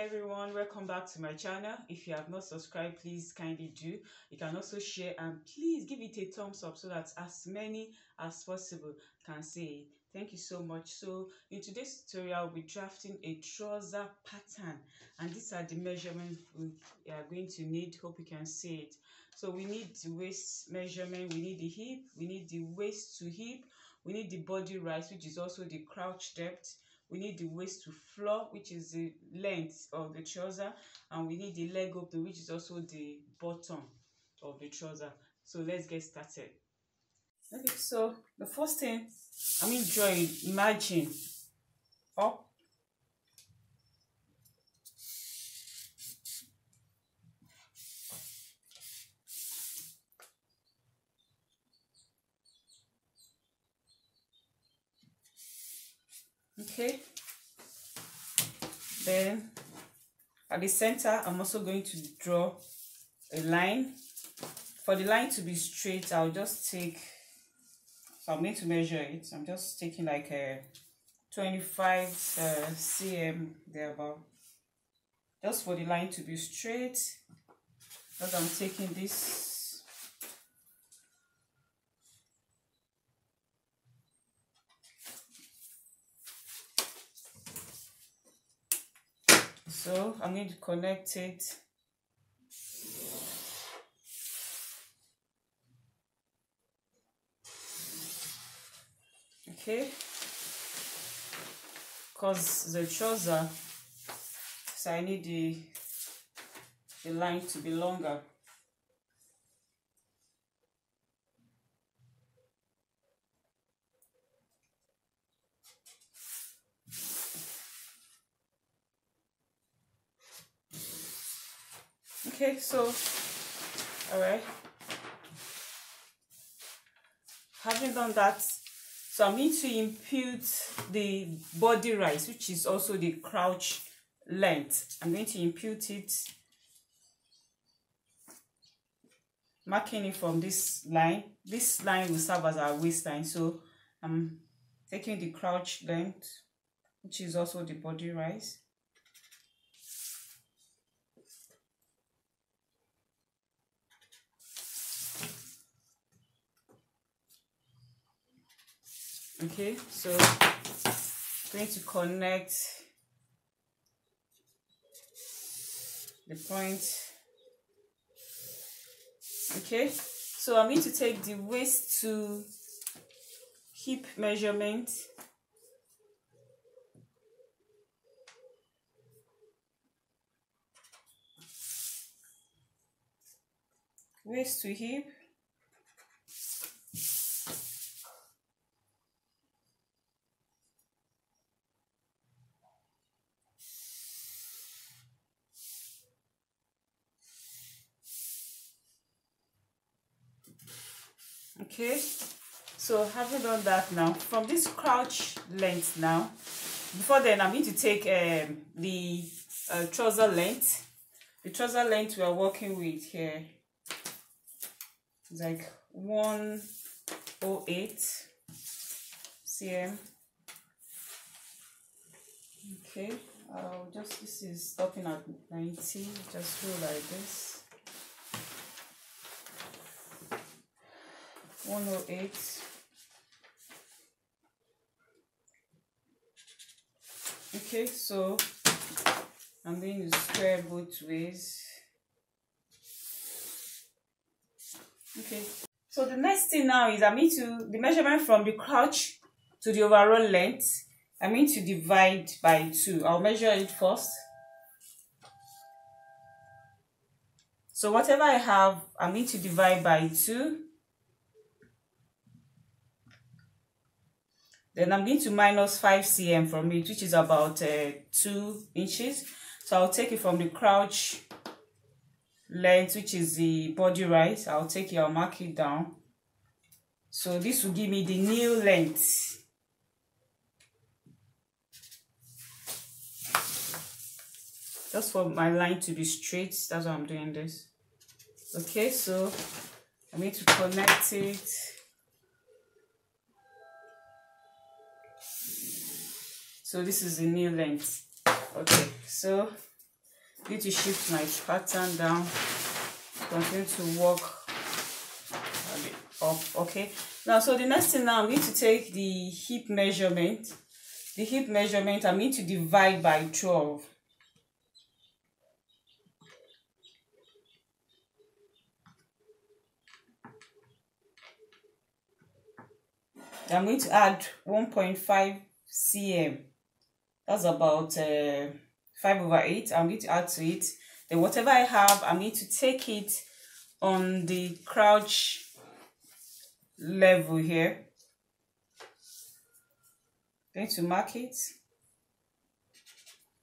everyone, welcome back to my channel. If you have not subscribed, please kindly do. You can also share and please give it a thumbs up so that as many as possible can see it. Thank you so much. So in today's tutorial, we'll be drafting a trouser pattern, and these are the measurements we are going to need. Hope you can see it. So we need the waist measurement, we need the hip, we need the waist to hip, we need the body rise, which is also the crouch depth. We need the waist to floor, which is the length of the trouser, and we need the leg open, which is also the bottom of the trouser. So let's get started. Okay, so the first thing I'm going to draw a margin up. Okay, then at the center I'm also going to draw a line. For the line to be straight, I'll just take, so I'm going to measure it. I'm just taking like a 25 cm thereabout, just for the line to be straight. As I'm taking this, so I'm going to connect it. Okay, because the trouser, so I need the line to be longer. Okay, so all right, having done that, so I'm going to impute the body rise, which is also the crouch length. I'm going to impute it, marking it from this line. This line will serve as our waistline, so I'm taking the crouch length, which is also the body rise. Okay, so I'm going to connect the point. Okay, so I'm going to take the waist to hip measurement. Waist to hip. Okay, so having done that, now from this crouch length, now before then I'm going to take the trouser length. The trouser length we are working with here is like 108 cm. Okay, this is stopping at 90, just go like this. 108. Okay, so I'm going to square both ways. Okay, so the next thing now is I'm going to, the measurement from the crouch to the overall length, I'm going to divide by 2. I'll measure it first. So whatever I have, I'm going to divide by 2. Then I'm going to minus 5 cm from it, which is about 2 inches. So I'll take it from the crouch length, which is the body rise. I'll take it, I'll mark it down. So this will give me the new length. Just for my line to be straight, that's why I'm doing this. Okay, so I'm going to connect it. So this is the new length. Okay, so need to shift my pattern down, continue to work up. Okay, now so the next thing, now I'm going to take the hip measurement. The hip measurement, I'm going to divide by 12. I'm going to add 1.5 cm. That's about 5/8. I'm going to add to it. Then whatever I have, I'm going to take it on the crouch level here. I'm going to mark it.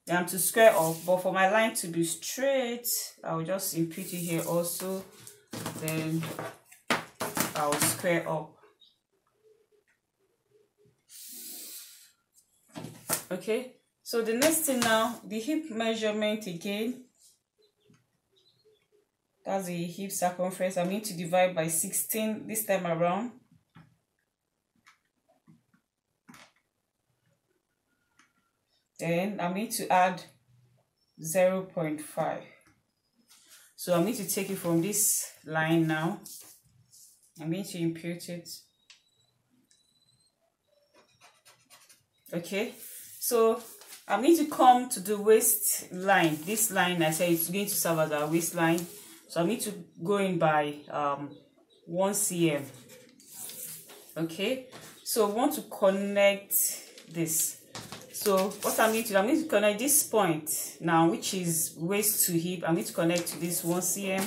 Then I'm to square off, but for my line to be straight, I'll just impute it here also. Then I'll square up. Okay, so the next thing now, the hip measurement again. That's the hip circumference. I'm going to divide by 16 this time around. Then I'm going to add 0.5. So I'm going to take it from this line now. I'm going to impute it. Okay, so I'm going to come to the waist line. This line, I said, it's going to serve as our waistline. So I'm going to go in by 1 cm. Okay, so I want to connect this. So what I'm going to connect this point now, which is waist to hip. I'm going to connect to this 1 cm.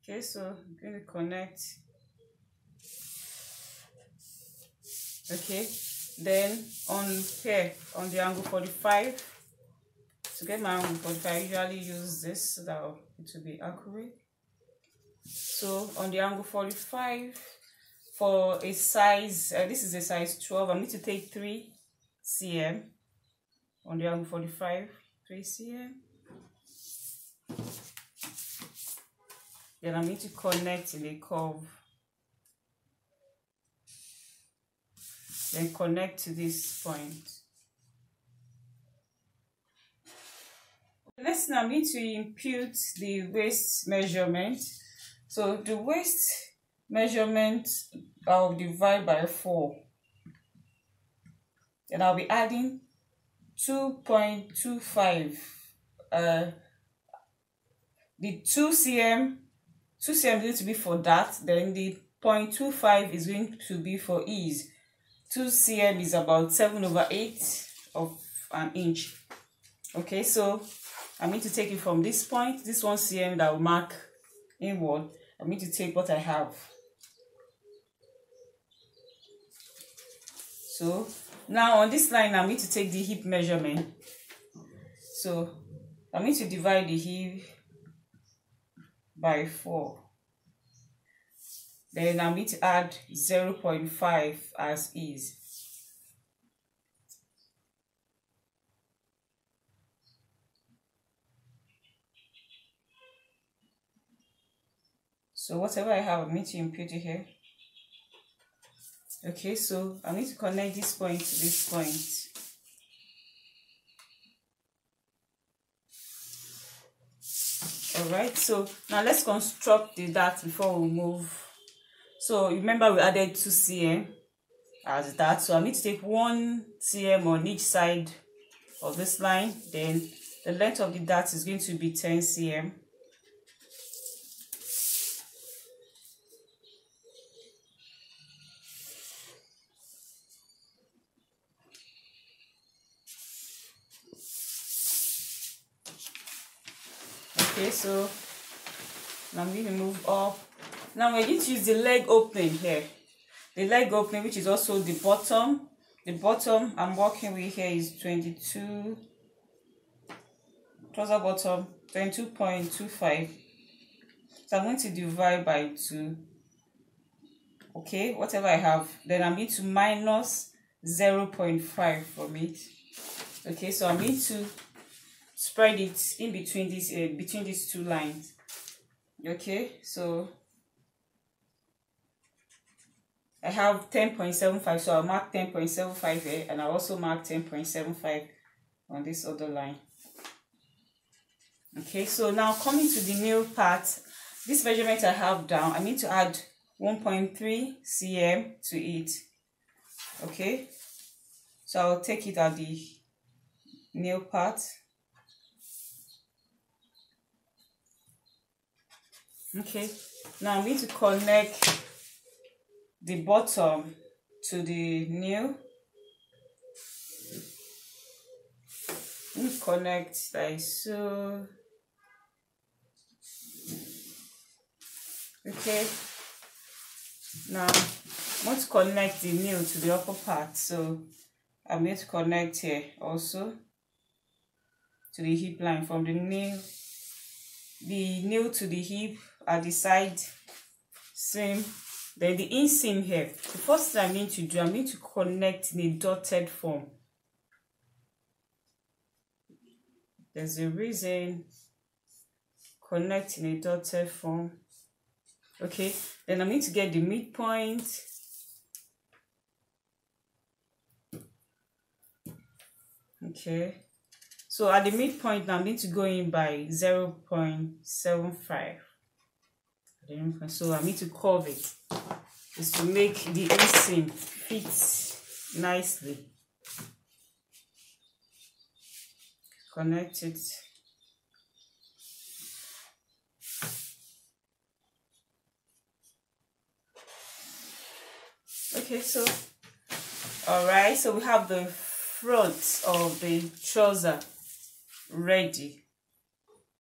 Okay, so I'm going to connect. Okay, then on here, on the angle 45, to get my angle 45, I usually use this so that it will be accurate. So on the angle 45, for a size, this is a size 12, I'm going to take 3 cm on the angle 45, 3 cm. Then I'm going to connect in a curve. Then connect to this point. Next, I'm going to impute the waist measurement. So the waist measurement, I'll divide by 4. Then I'll be adding 2.25. The 2 cm is going to be for that. Then the 0.25 is going to be for ease. 2 cm is about 7/8 of an inch. Okay, so I'm going to take it from this point, this 1 cm that will mark inward. I'm going to take what I have. So now on this line, I'm going to take the hip measurement. So I'm going to divide the hip by 4. Then I'm going to add 0.5 as is. So whatever I have, I'm going to impute it here. Okay, so I need to connect this point to this point. Alright, so now let's construct the dart before we move. So remember we added 2 cm as that. So I need to take 1 cm on each side of this line. Then the length of the dart is going to be 10 cm. Okay, so now I'm going to move up. Now we're going to use the leg opening here. The leg opening, which is also the bottom. The bottom I'm working with here is 22. Trouser bottom 22.25. So I'm going to divide by 2. Okay, whatever I have. Then I'm going to minus 0.5 from it. Okay, so I'm going to spread it in between these two lines. Okay, so I have 10.75, so I'll mark 10.75 here, and I'll also mark 10.75 on this other line. Okay, so now coming to the nail part, this measurement I have down, I need to add 1.3 cm to it. Okay, so I'll take it at the nail part. Okay, now I'm going to connect the bottom to the nail. Let me connect like so. Okay, now I want to connect the nail to the upper part, so I'm going to connect here also to the hip line, from the nail to the hip at the side, same. Then the inseam here, the first thing I'm going to do, I'm going to connect in a dotted form. There's a reason. Connect in a dotted form. Okay, then I'm going to get the midpoint. Okay, so at the midpoint now I'm going to go in by 0.75. So I need to curve it. It's to make the inseam fit nicely. Connect it. Okay, so alright, so we have the front of the trouser ready.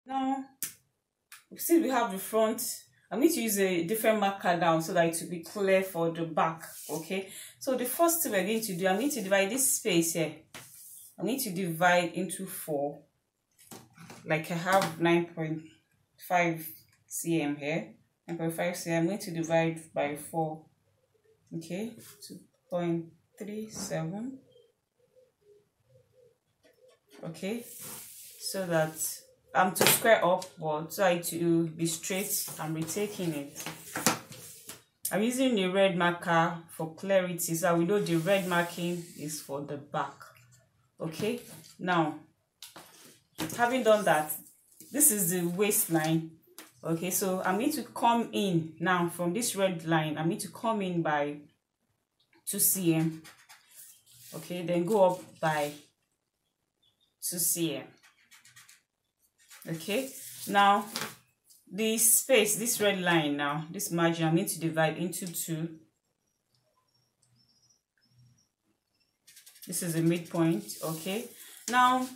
Now, since we have the front, I'm going to use a different marker down so that it will be clear for the back. Okay, so the first thing we're going to do, I'm going to divide this space here. I need to divide into 4. Like I have 9.5 cm here. 9.5 cm. I'm going to divide by 4. Okay, 2.37. Okay, so that I'm to square up, but so it will be straight. I'm retaking it. I'm using the red marker for clarity, so we know the red marking is for the back. Okay, now having done that, this is the waistline. Okay, so I'm going to come in now from this red line. I'm going to come in by 2 cm. Okay, then go up by 2 cm. Okay, now this space, this red line, now this margin, I'm going to divide into 2. This is the midpoint. Okay, now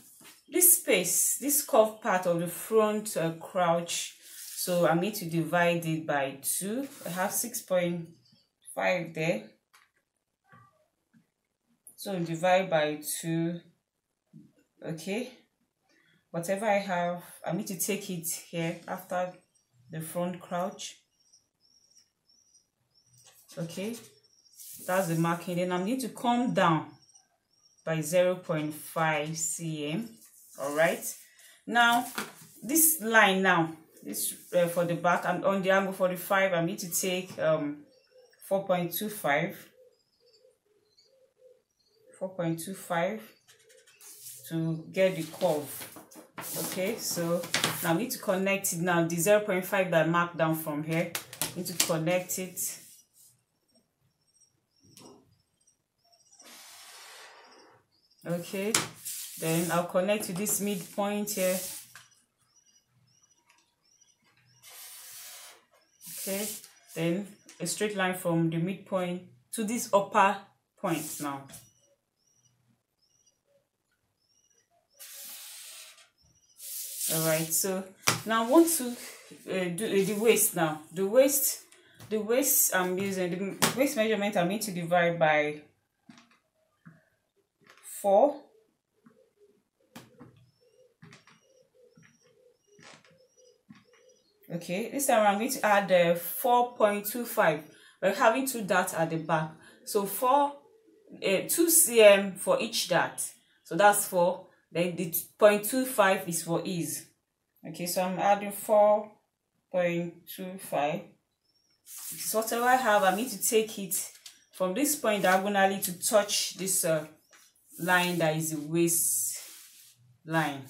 this space, this curved part of the front crouch, so I'm going to divide it by 2. I have 6.5 there, so divide by 2. Okay, whatever I have, I need to take it here after the front crouch. Okay, that's the marking. Then I'm going to come down by 0.5 cm. All right, now this line, now this for the back, and on the angle 45, I need to take 4.25 to get the curve. Okay, so now I need to connect it. Now the 0.5 that I marked down from here, I need to connect it. Okay, then I'll connect to this midpoint here. Okay, then a straight line from the midpoint to this upper point now. All right, so now I want to do the waist now. The waist I'm using, the waist measurement I'm going to divide by 4. Okay, this time I'm going to add 4.25. We're having 2 dots at the back, so 2 cm for each dot, so that's 4. Then the 0.25 is for ease. Okay, so I'm adding 4.25. So whatever I have, I need to take it from this point diagonally to touch this line that is the waist line.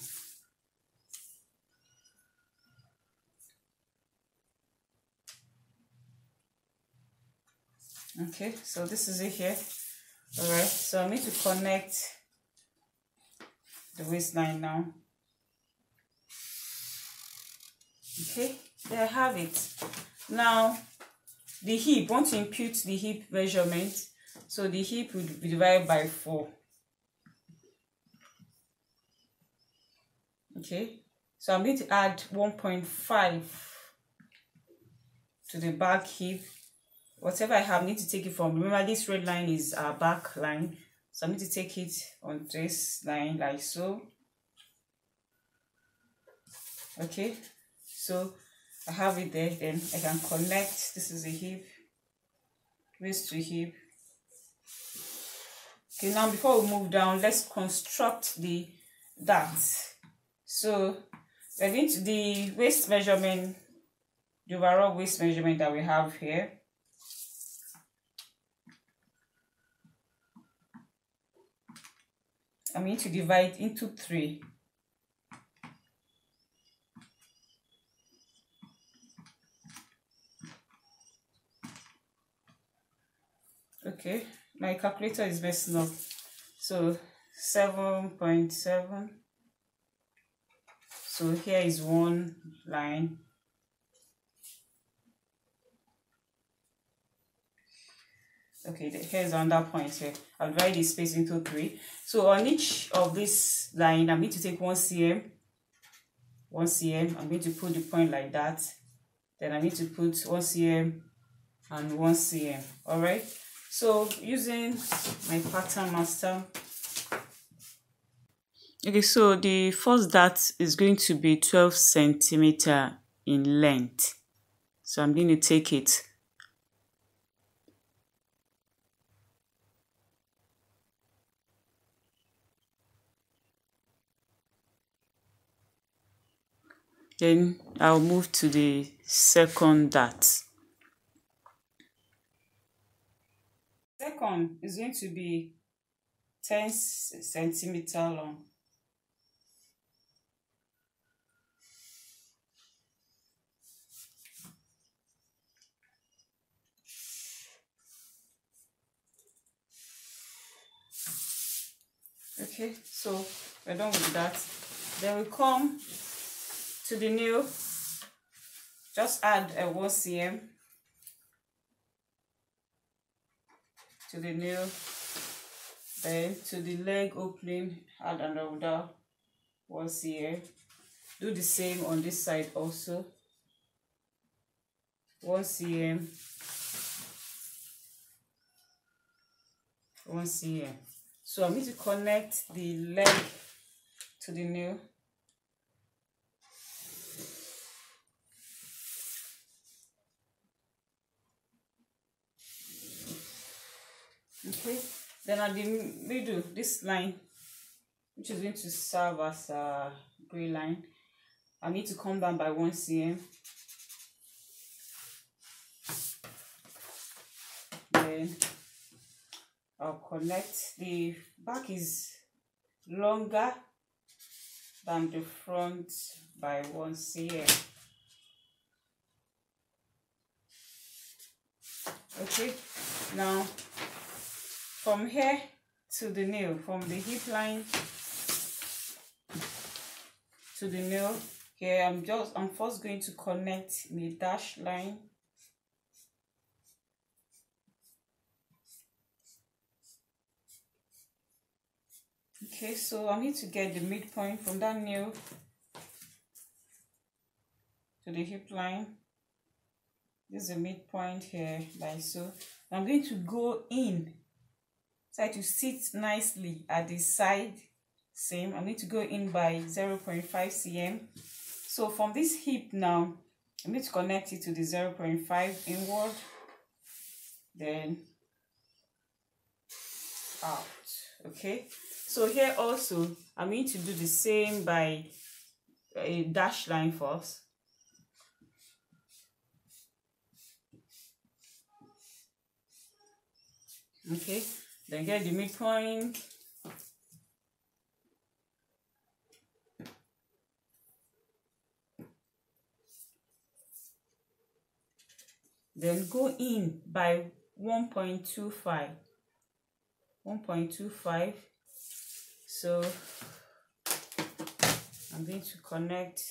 Okay, so this is it here. All right, so I need to connect the waistline now. Okay, there I have it. Now the hip, want to impute the hip measurement, so the hip would be divided by 4. Okay, so I'm going to add 1.5 to the back hip. Whatever I have, I need to take it from, remember this red line is our back line, so I need to take it on this line like so. Okay, so I have it there. Then I can connect. This is the hip, waist to hip. Okay, now before we move down, let's construct that. So we're going to the waist measurement, the overall waist measurement that we have here. I'm going to divide into 3. Okay, my calculator is messing up. So 7.7. So here is one line. Okay, here's another point here. I'll divide this space into 3. So on each of this line, I'm going to take 1 cm. 1 cm. I'm going to put the point like that. Then I need to put 1 cm and 1 cm. All right. So using my pattern master. Okay, so the first dart is going to be 12 centimeter in length. So I'm going to take it. Then I'll move to the second dart. Second is going to be 10 centimeter long. Okay, so we're done with that. Then we come to the nail. Just add a 1 cm to the nail. Then to the leg opening, add another 1 cm. Do the same on this side also. 1 cm. 1 cm. So I'm going to connect the leg to the nail. Okay, then at the middle, this line, which is going to serve as a gray line, I need to come down by 1 cm. Then I'll connect. The back is longer than the front by 1 cm. Okay, now from here to the nail, from the hip line to the nail, here I'm first going to connect the dash line. Okay, so I need to get the midpoint from that nail to the hip line. This is the midpoint here, like so. I'm going to go in, try to sit nicely at the side. Same, I need to go in by 0.5 cm. So from this hip now, I'm going to connect it to the 0.5 inward, then out. Okay, so here also I'm going to do the same by a dash line first. Okay, then get the midpoint. Then go in by 1.25. 1.25. So I'm going to connect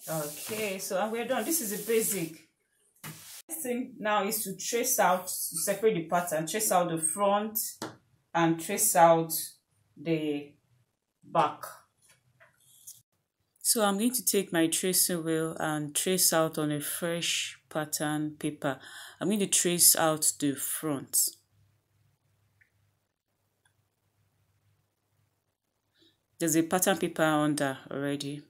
okay, so we're done. This is the basic. Next thing now is to trace out, to separate the pattern, trace out the front and trace out the back. So I'm going to take my tracing wheel and trace out on a fresh pattern paper. I'm going to trace out the front. There's a pattern paper under already.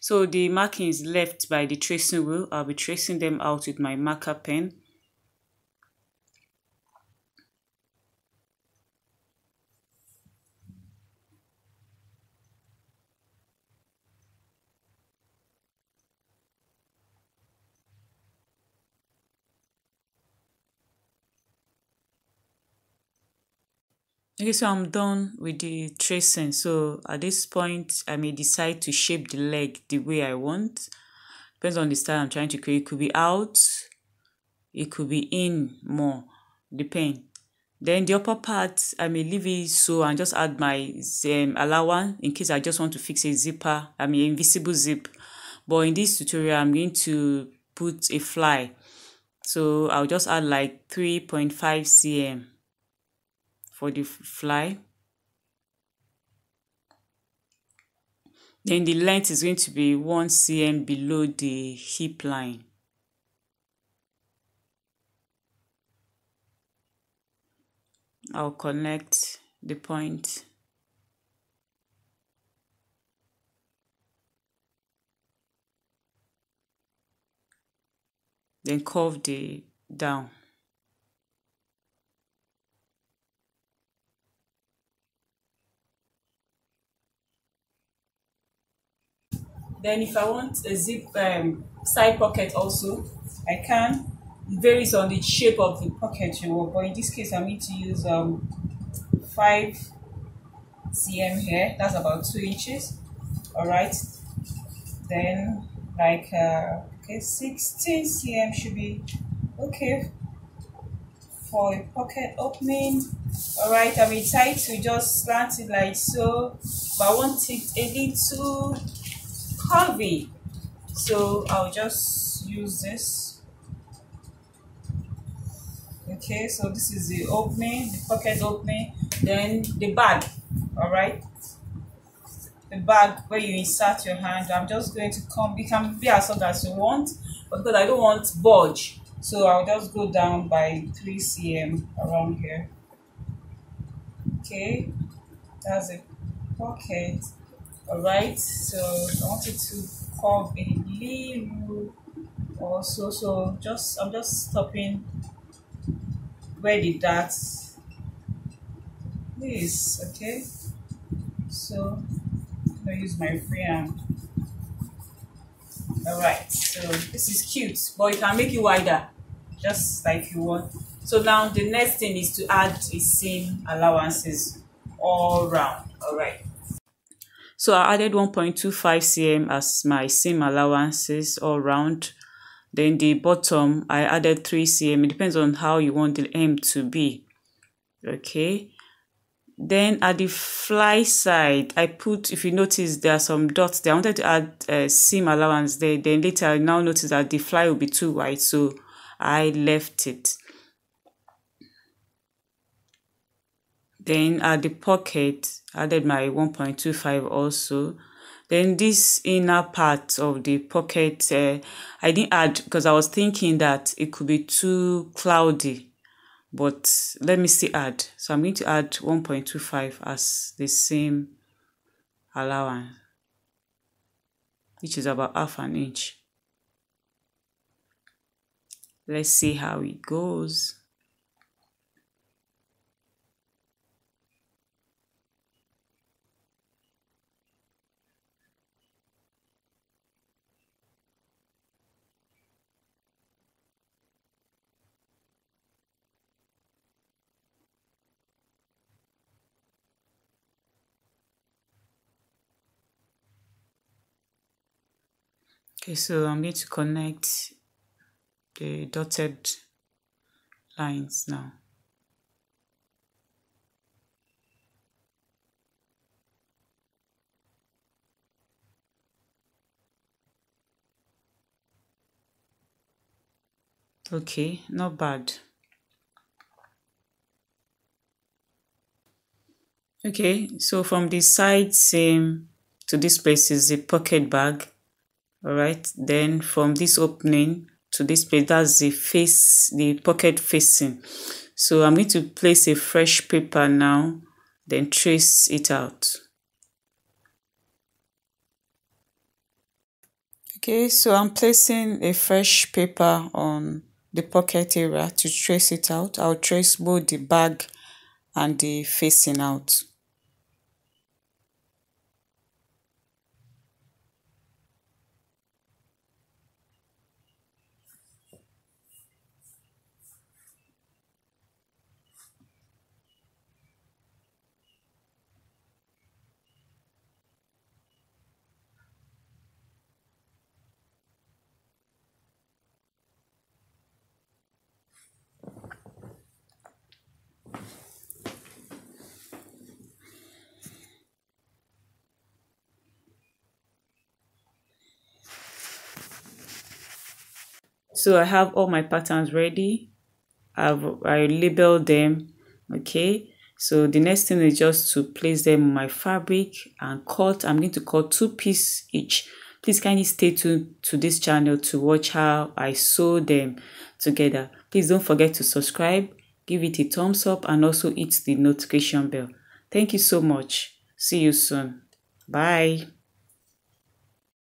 So the markings left by the tracing wheel, I'll be tracing them out with my marker pen. Okay, so I'm done with the tracing. So at this point, I may decide to shape the leg the way I want. Depends on the style I'm trying to create. It could be out, it could be in more, depend. Then the upper part, I may leave it so and just add my allowance in case I just want to fix a zipper, invisible zip. But in this tutorial, I'm going to put a fly. So I'll just add like 3.5 cm for the fly. Then the length is going to be 1 cm below the hip line. I'll connect the point. Then curve the down. Then if I want a zip side pocket also, I can. It varies on the shape of the pocket you want, but in this case I'm going to use 5 cm here. That's about 2 inches. Alright. Then like okay, 16 cm should be okay for a pocket opening. Alright, I may try to just slant it like so, but I want it a little curvy, so I'll just use this. Okay, so this is the opening, the pocket opening. Then the bag. Alright, the bag where you insert your hand, I'm just going to come, it can be as long as you want, but because I don't want bulge, so I'll just go down by 3 cm around here. Okay, that's a pocket. Alright, so I want it to curve a little also, so I'm just stopping where the dart is. Okay, so I'm gonna use my free hand. Alright, so this is cute, but you can make it wider just like you want. So now the next thing is to add a seam allowances all round. Alright, so I added 1.25 cm as my seam allowances all round. Then the bottom, I added 3 cm. It depends on how you want the hem to be. Okay. Then at the fly side, I put, if you notice, there are some dots there. I wanted to add seam allowance there. Then later, I now notice that the fly will be too wide, so I left it. Then at the pocket, I added my 1.25 also. Then this inner part of the pocket, I didn't add because I was thinking that it could be too cloudy. But let me still add. So I'm going to add 1.25 as the same allowance, which is about half an inch. Let's see how it goes. Okay, so I'm going to connect the dotted lines now. Okay, not bad. Okay, so from the side seam to this place is the pocket bag. All right, then from this opening to this place, that's the face, the pocket facing. So I'm going to place a fresh paper now, then trace it out. Okay, so I'm placing a fresh paper on the pocket area to trace it out. I'll trace both the bag and the facing out. So I have all my patterns ready. I labeled them. Okay, so the next thing is just to place them on my fabric and cut. I'm going to cut 2 pieces each. Please kindly stay tuned to this channel to watch how I sew them together. Please don't forget to subscribe, give it a thumbs up, and also hit the notification bell. Thank you so much. See you soon. Bye.